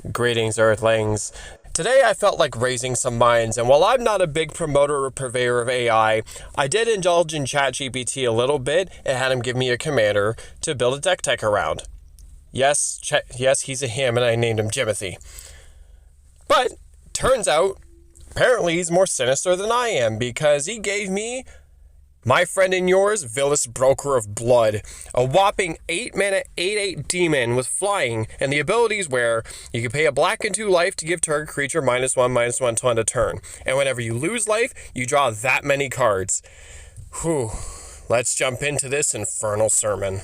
Greetings, Earthlings. Today I felt like raising some minds, and while I'm not a big promoter or purveyor of AI, I did indulge in ChatGPT a little bit and had him give me a commander to build a deck tech around. Yes, he's a him, and I named him Jimothy. But, turns out, apparently he's more sinister than I am, because he gave me my friend and yours, Villis, Broker of Blood, a whopping 8-mana 8/8 demon with flying, and the abilities where you can pay a black and 2 life to give target creature -1/-1 to end a turn. And whenever you lose life, you draw that many cards. Whew. Let's jump into this infernal sermon.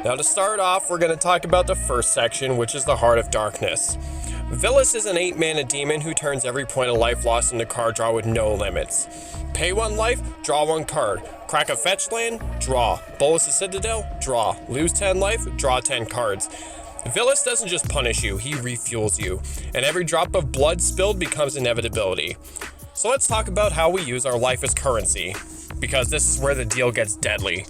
Now to start off, we're going to talk about the first section, which is the Heart of Darkness. Villis is an 8-mana demon who turns every point of life lost into card draw with no limits. Pay 1 life, draw 1 card. Crack a fetch land, draw. Bolus a Citadel, draw. Lose 10 life, draw 10 cards. Villis doesn't just punish you, he refuels you, and every drop of blood spilled becomes inevitability. So let's talk about how we use our life as currency, because this is where the deal gets deadly.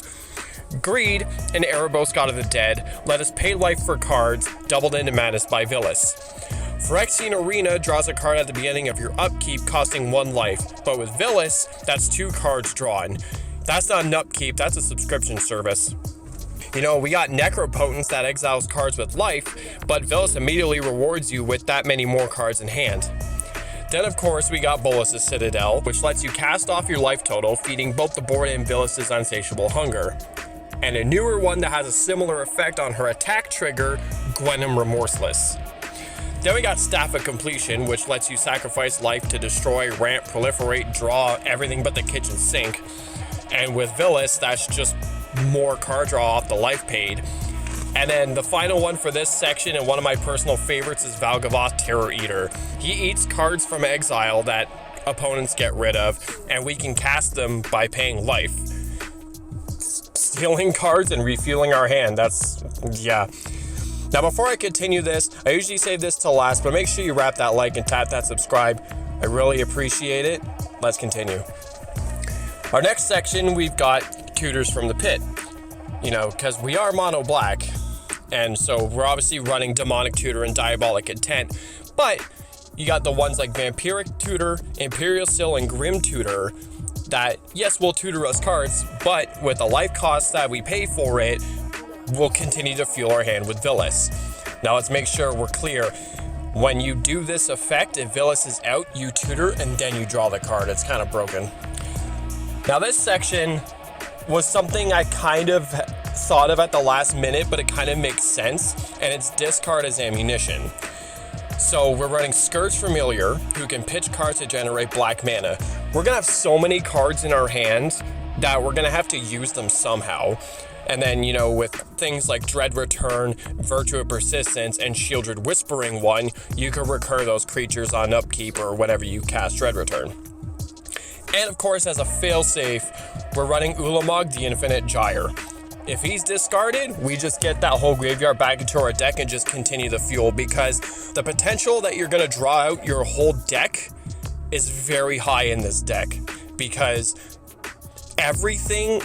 Greed and Erebos, God of the Dead, let us pay life for cards, doubled into madness by Villis. Phyrexian Arena draws a card at the beginning of your upkeep costing 1 life, but with Villis, that's 2 cards drawn. That's not an upkeep, that's a subscription service. You know, we got Necropotence that exiles cards with life, but Villis immediately rewards you with that many more cards in hand. Then of course we got Bolus's Citadel, which lets you cast off your life total, feeding both the board and Villis's Unsatiable Hunger. And a newer one that has a similar effect on her attack trigger, Gwenom Remorseless. Then we got Staff of Completion, which lets you sacrifice life to destroy, ramp, proliferate, draw, everything but the kitchen sink. And with Villis, that's just more card draw off the life paid. And then the final one for this section, and one of my personal favorites, is Valgavoth Terror Eater. He eats cards from exile that opponents get rid of, and we can cast them by paying life. Stealing cards and refueling our hand, yeah. Now before I continue this, I usually save this till last, but make sure you wrap that like and tap that subscribe. I really appreciate it. Let's continue. Our next section, we've got Tutors from the Pit. You know, because we are mono black, and so we're obviously running Demonic Tutor and Diabolic Intent, but you got the ones like Vampiric Tutor, Imperial Seal, and Grim Tutor that, yes, will tutor us cards, but with the life costs that we pay for it, we'll continue to fuel our hand with Villis. Now let's make sure we're clear. When you do this effect, if Villis is out, you tutor and then you draw the card. It's kind of broken. Now this section was something I kind of thought of at the last minute, but it kind of makes sense, and it's discard as ammunition. So we're running Scourge Familiar, who can pitch cards to generate black mana. We're gonna have so many cards in our hand that we're gonna have to use them somehow. And then, you know, with things like Dread Return, Virtue of Persistence, and Shieldred Whispering one, you can recur those creatures on upkeep or whenever you cast Dread Return. And of course, as a failsafe, we're running Ulamog, the Infinite Gyre. If he's discarded, we just get that whole graveyard back into our deck and just continue the fuel, because the potential that you're gonna draw out your whole deck is very high in this deck, because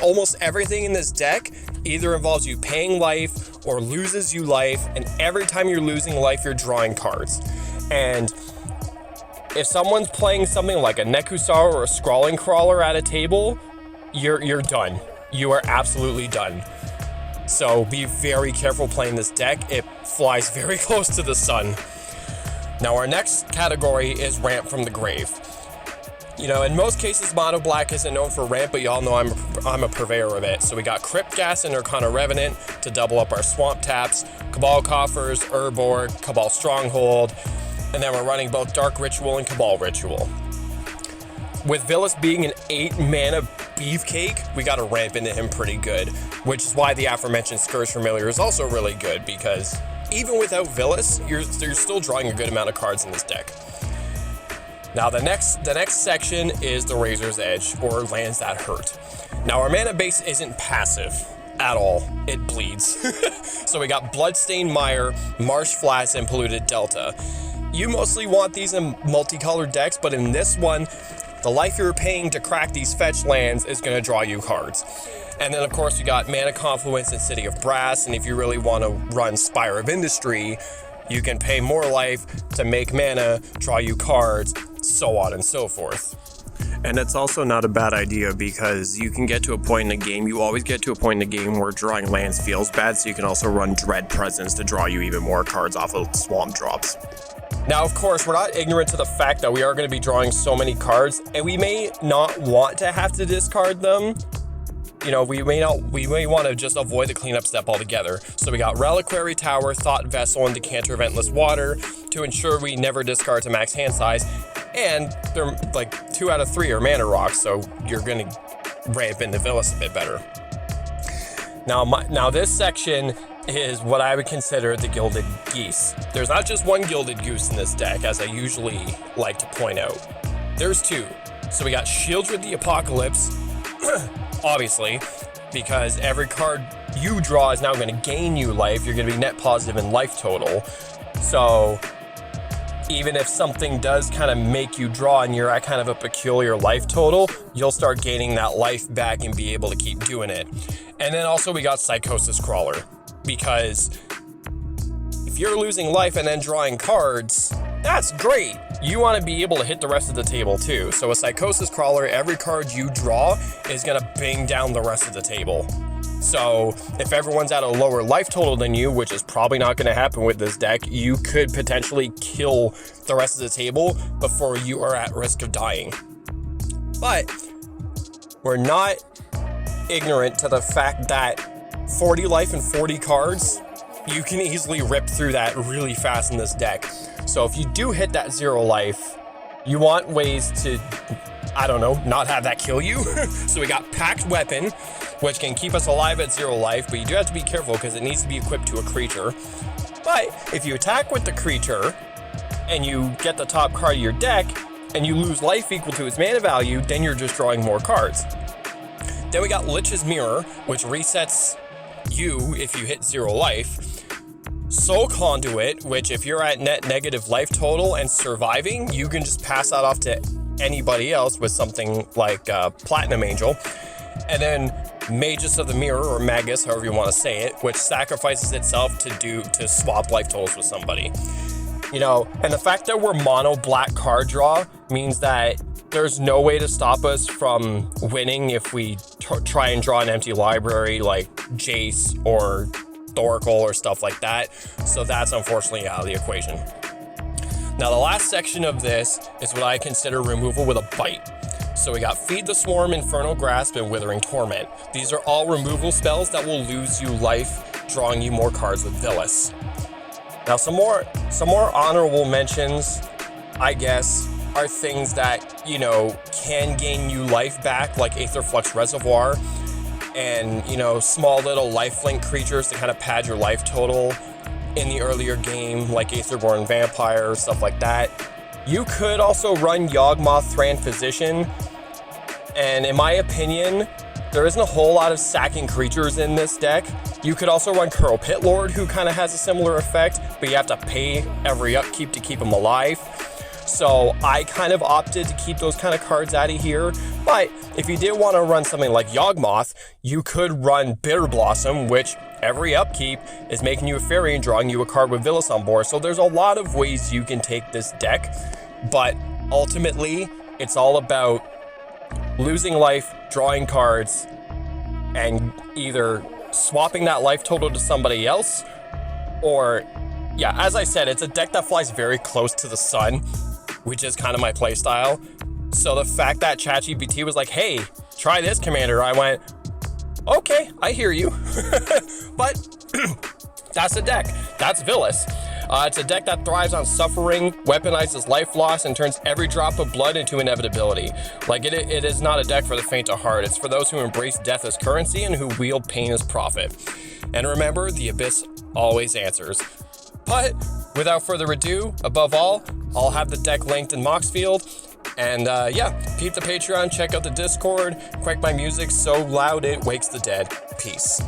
almost everything in this deck either involves you paying life or loses you life, and every time you're losing life, you're drawing cards. And if someone's playing something like a Nekusar or a Scrawling Crawler at a table, you're done. You are absolutely done. So be very careful playing this deck. It flies very close to the sun. Now our next category is Ramp from the Grave. You know, in most cases, Mono Black isn't known for ramp, but y'all know I'm a purveyor of it. So we got Crypt Gas and Arcana Revenant to double up our swamp taps, Cabal Coffers, Urborg, Cabal Stronghold, and then we're running both Dark Ritual and Cabal Ritual. With Villis being an 8-mana beefcake, we got to ramp into him pretty good, which is why the aforementioned Scourge Familiar is also really good, because even without Villis, you're still drawing a good amount of cards in this deck. Now the next section is the Razor's Edge, or Lands That Hurt. Now our mana base isn't passive at all, it bleeds. So we got Bloodstained Mire, Marsh Flats, and Polluted Delta. You mostly want these in multicolored decks, but in this one, the life you're paying to crack these fetch lands is going to draw you cards. And then, of course, we got Mana Confluence and City of Brass. And if you really want to run Spire of Industry, you can pay more life to make mana, draw you cards, so on and so forth. And it's also not a bad idea because you can get to a point in the game, you always get to a point in the game where drawing lands feels bad, so you can also run Dread Presence to draw you even more cards off of swamp drops. Now, of course, we're not ignorant to the fact that we are going to be drawing so many cards, and we may not want to have to discard them. You know, we may want to just avoid the cleanup step altogether. So we got Reliquary Tower, Thought Vessel, and Decanter of Endless Water to ensure we never discard to max hand size. And they're like 2 out of 3 are mana rocks, so you're going to ramp into Villis a bit better. Now this section is what I would consider the Gilded Geese. There's not just one Gilded Goose in this deck, as I usually like to point out. There's 2. So we got Shields with the Apocalypse, obviously, because every card you draw is now going to gain you life. You're going to be net positive in life total. So even if something does kind of make you draw and you're at kind of a peculiar life total, you'll start gaining that life back and be able to keep doing it. And then also we got Psychosis Crawler, because if you're losing life and then drawing cards, that's great. You want to be able to hit the rest of the table too. So a Psychosis Crawler, every card you draw is going to bang down the rest of the table. So if everyone's at a lower life total than you, which is probably not going to happen with this deck, you could potentially kill the rest of the table before you are at risk of dying. But we're not ignorant to the fact that 40 life and 40 cards, you can easily rip through that really fast in this deck. So if you do hit that 0 life, you want ways to, I don't know, not have that kill you. So we got Packed Weapon, which can keep us alive at 0 life, but you do have to be careful because it needs to be equipped to a creature. But if you attack with the creature and you get the top card of your deck and you lose life equal to its mana value, then you're just drawing more cards. Then we got Lich's Mirror, which resets you if you hit 0 life. Soul Conduit, which if you're at net negative life total and surviving, you can just pass that off to anybody else with something like Platinum Angel. And then Magus of the Mirror, or Magus, however you want to say it, which sacrifices itself to swap life totals with somebody. You know, and the fact that we're mono black card draw means that there's no way to stop us from winning if we try and draw an empty library like Jace or Thoracle or stuff like that. So that's unfortunately out of the equation. Now the last section of this is what I consider removal with a bite. So we got Feed the Swarm, Infernal Grasp, and Withering Torment. These are all removal spells that will lose you life, drawing you more cards with Villis. Now some more honorable mentions, I guess, are things that, you know, can gain you life back, like Aetherflux Reservoir, and, you know, small little lifelink creatures to kind of pad your life total in the earlier game, like Aetherborn Vampire, stuff like that. You could also run Yawgmoth Thran Physician, and in my opinion, there isn't a whole lot of sacking creatures in this deck. You could also run Curl Pit Lord, who kind of has a similar effect, but you have to pay every upkeep to keep him alive. So I kind of opted to keep those kind of cards out of here. But if you did want to run something like Yawgmoth, you could run Bitter Blossom, which every upkeep is making you a fairy and drawing you a card with Villis on board. So there's a lot of ways you can take this deck, but ultimately it's all about losing life, drawing cards, and either swapping that life total to somebody else, or, yeah, as I said, it's a deck that flies very close to the sun, which is kind of my play style. So the fact that ChatGPT was like, hey, try this, Commander, I went, okay, I hear you. But that's the deck. That's Villis. It's a deck that thrives on suffering, weaponizes life loss, and turns every drop of blood into inevitability. Like, it is not a deck for the faint of heart. It's for those who embrace death as currency and who wield pain as profit. And remember, the Abyss always answers. But without further ado, above all, I'll have the deck linked in Moxfield. And yeah, keep the Patreon, check out the Discord, crank my music so loud it wakes the dead. Peace.